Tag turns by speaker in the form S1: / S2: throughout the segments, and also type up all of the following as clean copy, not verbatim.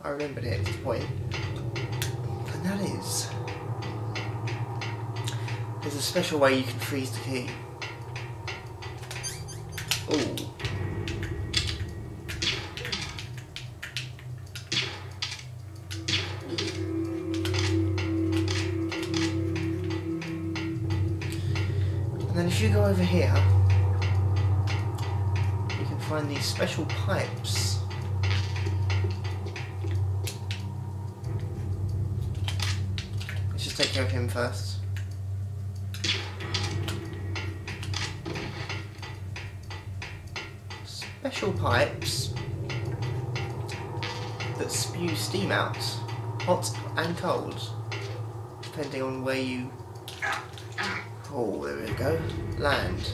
S1: I remembered it at this point. And that is... there's a special way you can freeze the key. Ooh. And then if you go over here, you can find these special pipes. Let's just take care of him first. Special pipes that spew steam out, hot and cold, depending on where you... oh, there we go, land.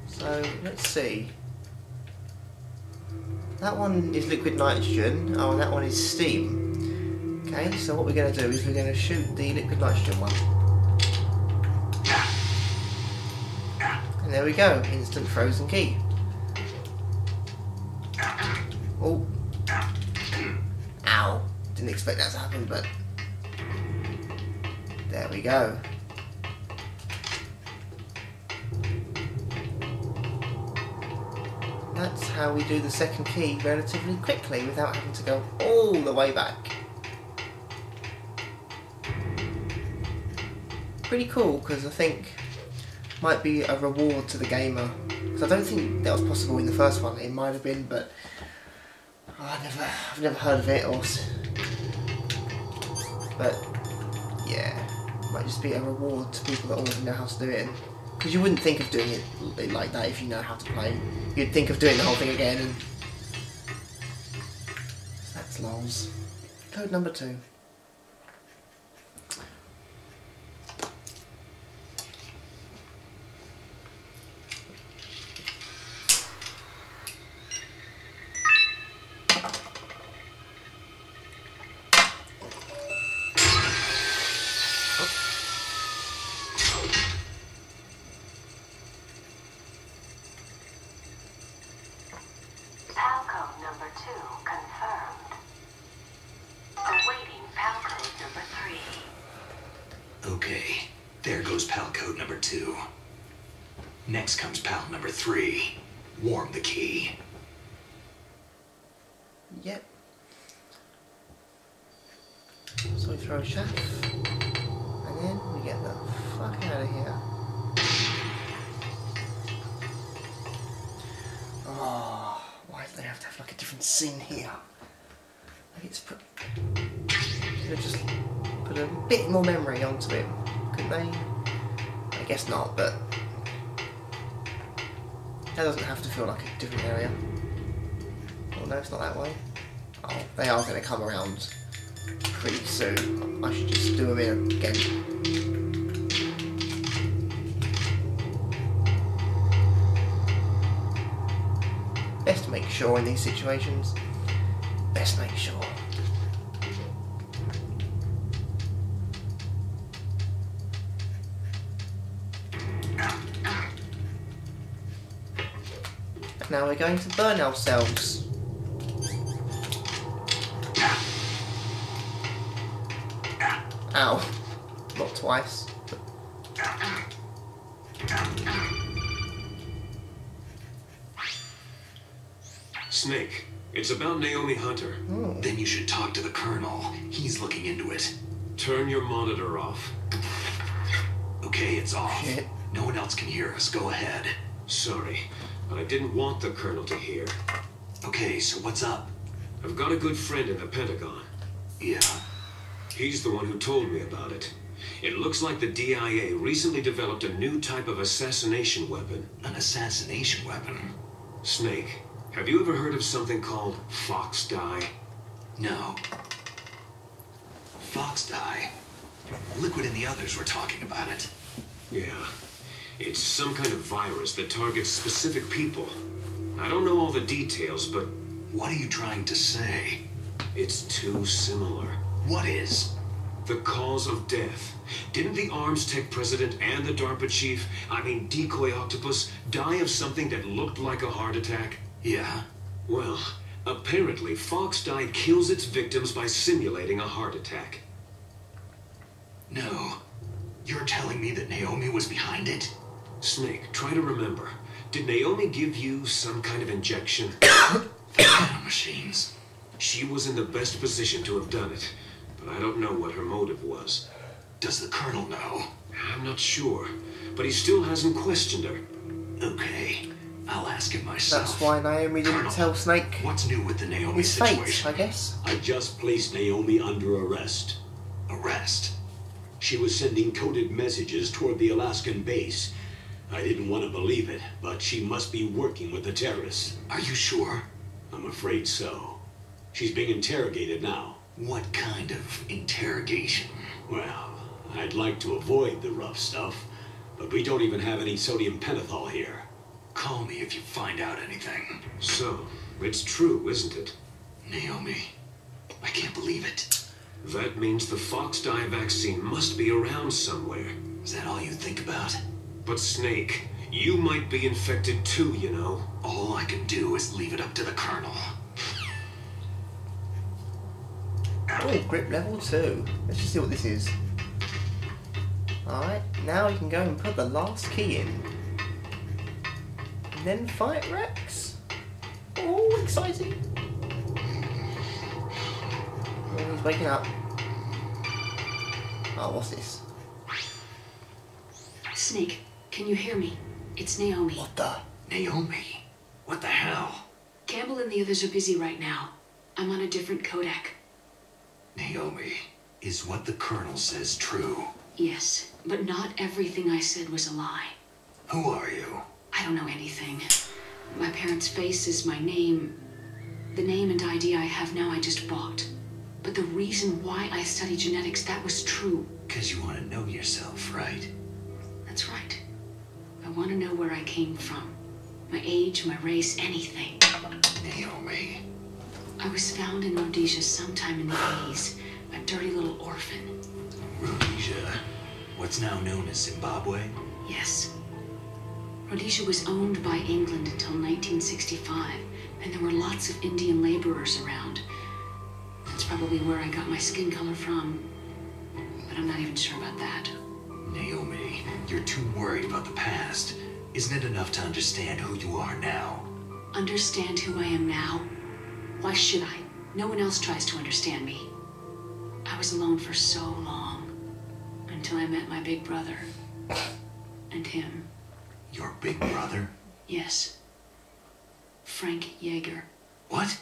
S1: So, let's see. That one is liquid nitrogen, oh, and that one is steam. Okay, so what we're going to do is we're going to shoot the liquid nitrogen one. And there we go, instant frozen key. Oh. Ow. Didn't expect that to happen, but there we go. That's how we do the second key relatively quickly without having to go all the way back. Pretty cool, because I think might be a reward to the gamer. Because I don't think that was possible in the first one. It might have been, but I've never heard of it. But yeah, it might just be a reward to people that already know how to do it. Because you wouldn't think of doing it like that if you know how to play. You'd think of doing the whole thing again, and that's lols. Code number 2.
S2: Okay, there goes PAL code number 2. Next comes PAL number 3. Warm the key.
S1: Yep. So we throw a shaft, and then we get the fuck out of here. Oh, why do they have to have like a different scene here? Like it's put... they just put a bit more memory onto it, couldn't they? I guess not, but that doesn't have to feel like a different area. Oh no, it's not that way. Oh, they are going to come around pretty soon. I should just do them in again. Best to make sure in these situations. Best make sure. Now we're going to burn ourselves. Ow. Not twice.
S3: Snake, it's about Naomi Hunter.
S1: Oh.
S2: Then you should talk to the Colonel. He's looking into it.
S3: Turn your monitor off.
S2: Okay, it's off.
S1: Shit.
S2: No one else can hear us. Go ahead.
S3: Sorry, but I didn't want the Colonel to hear.
S2: Okay, so what's up?
S3: I've got a good friend in the Pentagon.
S2: Yeah.
S3: He's the one who told me about it. It looks like the DIA recently developed a new type of assassination weapon.
S2: An assassination weapon?
S3: Snake, have you ever heard of something called fox dye?
S2: No. Fox dye? Liquid and the others were talking about it.
S3: Yeah. It's some kind of virus that targets specific people. I don't know all the details, but...
S2: What are you trying to say?
S3: it's too similar.
S2: What is?
S3: The cause of death. Didn't the Arms Tech president and the DARPA chief, I mean Decoy Octopus, die of something that looked like a heart attack?
S2: Yeah.
S3: Well, Apparently, Fox dye kills its victims by simulating a heart attack.
S2: No. You're telling me that Naomi was behind it?
S3: Snake, try to remember. Did Naomi give you some kind of injection?
S2: Machines.
S3: She was in the best position to have done it, but I don't know what her motive was.
S2: Does the Colonel know?
S3: I'm not sure, but he still hasn't questioned her.
S2: Okay, I'll ask him myself.
S1: That's why Naomi didn't
S2: Colonel,
S1: tell Snake
S2: what's new with the Naomi
S1: his fate,
S2: situation?
S1: I guess.
S4: I just placed Naomi under arrest.
S2: Arrest?
S4: She was sending coded messages toward the Alaskan base. I didn't want to believe it, but she must be working with the terrorists.
S2: Are you sure?
S4: I'm afraid so. She's being interrogated now.
S2: What kind of interrogation?
S4: Well, I'd like to avoid the rough stuff, but we don't even have any sodium pentothal here.
S2: Call me if you find out anything.
S3: So, it's true, isn't it?
S2: Naomi, I can't believe it.
S3: That means the Fox dye vaccine must be around somewhere.
S2: Is that all you think about?
S3: But Snake, you might be infected too, you know.
S2: All I can do is leave it up to the Colonel.
S1: Oh, grip level 2. Let's just see what this is. Alright, now you can go and put the last key in. And then fight Rex. Oh, exciting. Oh, he's waking up. Oh, what's this?
S5: Snake, can you hear me? It's Naomi.
S1: What the?
S2: Naomi? What the hell?
S5: Campbell and the others are busy right now. I'm on a different codec.
S2: Naomi, is what the Colonel says true?
S5: Yes, but not everything I said was a lie.
S2: Who are you?
S5: I don't know anything. My parents' face is my name. The name and ID I have now I just bought. But the reason why I study genetics, that was true.
S2: 'Cause you want to know yourself, right?
S5: That's right. I want to know where I came from. My age, my race, anything.
S2: Naomi.
S5: I was found in Rhodesia sometime in the 80s. A dirty little orphan.
S2: Rhodesia? What's now known as Zimbabwe?
S5: Yes. Rhodesia was owned by England until 1965, and there were lots of Indian laborers around. That's probably where I got my skin color from, but I'm not even sure about that.
S2: Naomi, you're too worried about the past. Isn't it enough to understand who you are now?
S5: Understand who I am now? Why should I? No one else tries to understand me. I was alone for so long, until I met my big brother. And him.
S2: Your big brother?
S5: Yes. Frank Yeager.
S2: What?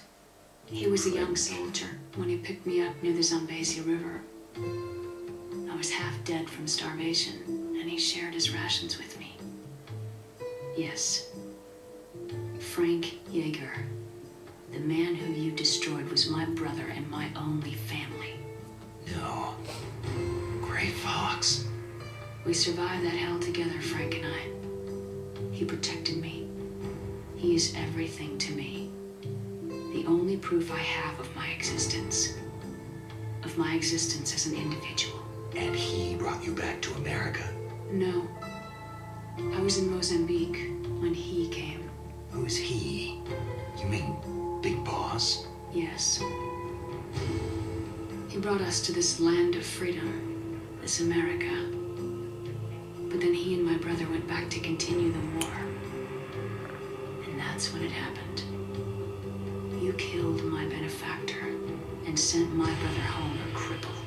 S5: He was a young soldier when he picked me up near the Zambezi River. I was half dead from starvation, and he shared his rations with me. Yes. Frank Yeager. The man who you destroyed was my brother and my only family.
S2: No. Gray Fox.
S5: We survived that hell together, Frank and I. He protected me. He is everything to me. The only proof I have of my existence. Of my existence as an individual.
S2: And he brought you back to America?
S5: No. I was in Mozambique when he came.
S2: Who's he? You mean Big Boss?
S5: Yes. He brought us to this land of freedom, this America. But then he and my brother went back to continue the war. And that's when it happened. You killed my benefactor and sent my brother home a cripple.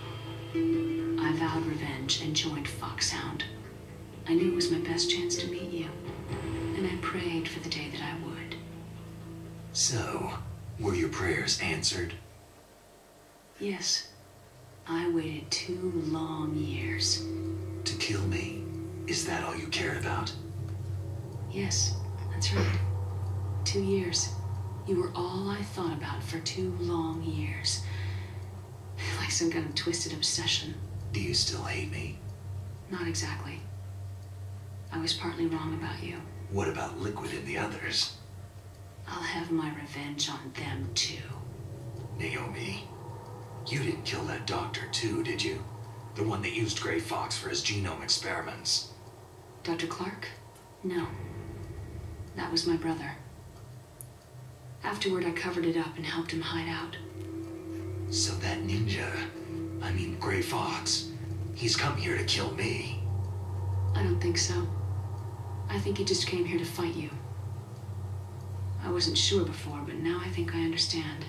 S5: I vowed revenge and joined Foxhound. I knew it was my best chance to meet you, and I prayed for the day that I would.
S2: So, were your prayers answered?
S5: Yes. I waited 2 long years.
S2: To kill me? Is that all you cared about?
S5: Yes, that's right. 2 years. You were all I thought about for 2 long years. Like some kind of twisted obsession.
S2: Do you still hate me?
S5: Not exactly. I was partly wrong about you.
S2: What about Liquid and the others?
S5: I'll have my revenge on them too.
S2: Naomi, you didn't kill that doctor too, did you? The one that used Gray Fox for his genome experiments.
S5: Dr. Clark? No. That was my brother. Afterward, I covered it up and helped him hide out.
S2: So that ninja, I mean Gray Fox, he's come here to kill me.
S5: I don't think so. I think he just came here to fight you. I wasn't sure before, but now I think I understand.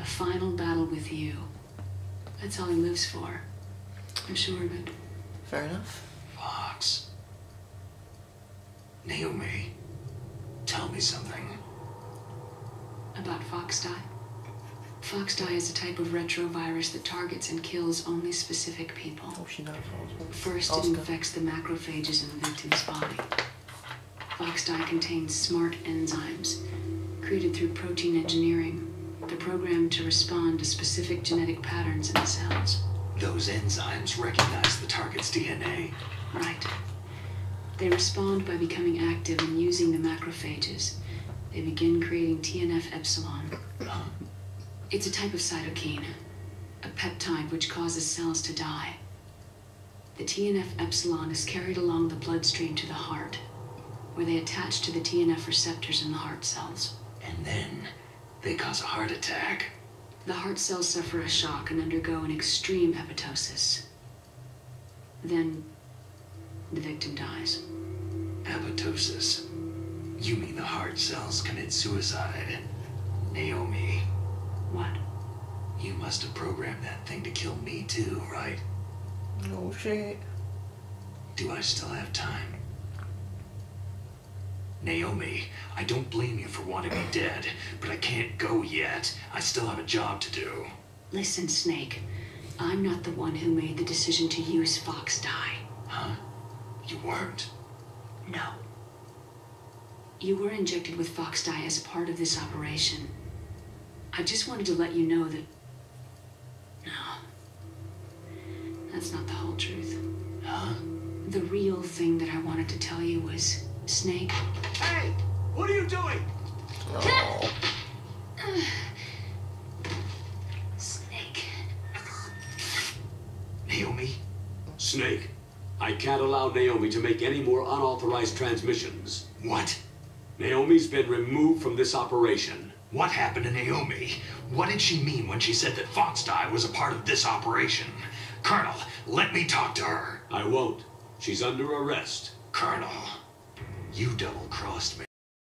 S5: A final battle with you. That's all he lives for. I'm sure of it.
S1: Fair enough.
S2: Fox. Naomi, tell me something.
S5: About Foxdie? Foxdie is a type of retrovirus that targets and kills only specific people.
S1: Oh, she knows.
S5: First, it infects the macrophages in the victim's body. Foxdie contains smart enzymes, created through protein engineering. They're programmed to respond to specific genetic patterns in the cells.
S2: Those enzymes recognize the target's DNA.
S5: Right. They respond by becoming active and using the macrophages. They begin creating TNF-epsilon. It's a type of cytokine, a peptide which causes cells to die. The TNF-epsilon is carried along the bloodstream to the heart, where they attach to the TNF receptors in the heart cells.
S2: And then they cause a heart attack.
S5: The heart cells suffer a shock and undergo an extreme apoptosis. Then the victim dies.
S2: Apoptosis. You mean the heart cells commit suicide? Naomi,
S5: What?
S2: you must have programmed that thing to kill me too, right?
S1: Oh shit.
S2: Do I still have time? Naomi, I don't blame you for wanting me dead, but I can't go yet. I still have a job to do.
S5: Listen, Snake. I'm not the one who made the decision to use Foxdie.
S2: Huh? You weren't?
S5: No. You were injected with Foxdie as part of this operation. I just wanted to let you know that... No. That's not the whole truth.
S2: Huh?
S5: The real thing that I wanted to tell you was, Snake...
S4: Hey! What are you doing?
S1: Oh.
S5: Snake.
S2: Naomi?
S4: Snake, I can't allow Naomi to make any more unauthorized transmissions.
S2: What?
S4: Naomi's been removed from this operation.
S2: What happened to Naomi? What did she mean when she said that Foxdie was a part of this operation? Colonel, let me talk to her.
S4: I won't. She's under arrest.
S2: Colonel, you double-crossed me.